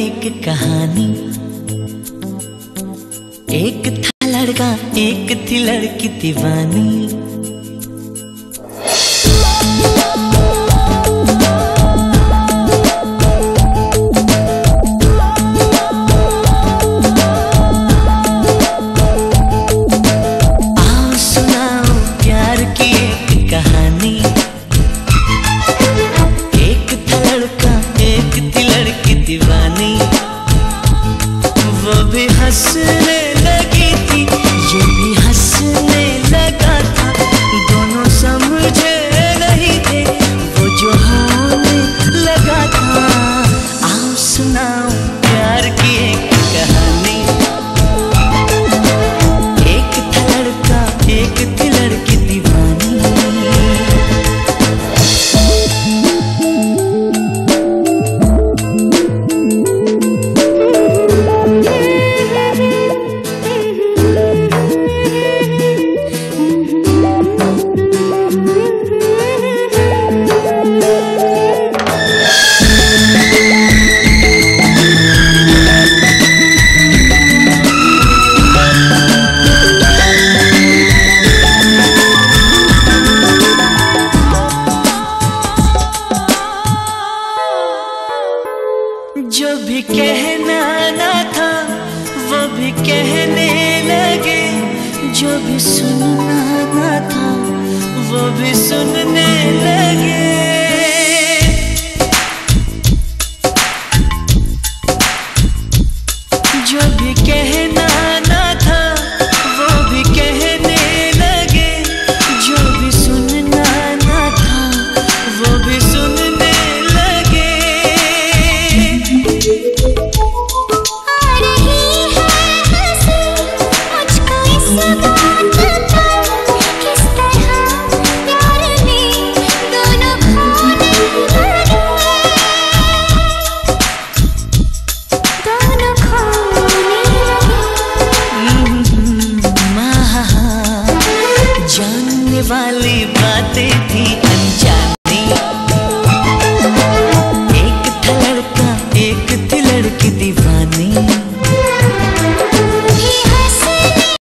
एक कहानी। एक था लड़का, एक थी लड़की दीवानी। आओ सुनाओ प्यार की एक कहानी। एक था लड़का, एक थी लड़की दीवानी। वो भी हंसने लगी थी, ये भी हंसने लगा था। दोनों समझे नहीं थे वो जो होने लगा था। आओ सुनाओ प्यार की एक कहानी। एक था लड़का, एक थी लड़की दीवानी। जो भी कहना ना था वो भी कहने लगे। जो भी सुनना ना था वो भी सुनने लगे। जो भी कहना ना था वो भी कहने लगे। जो भी सुनना ना था वो भी सुनने लगे। जानने वाली बातें थी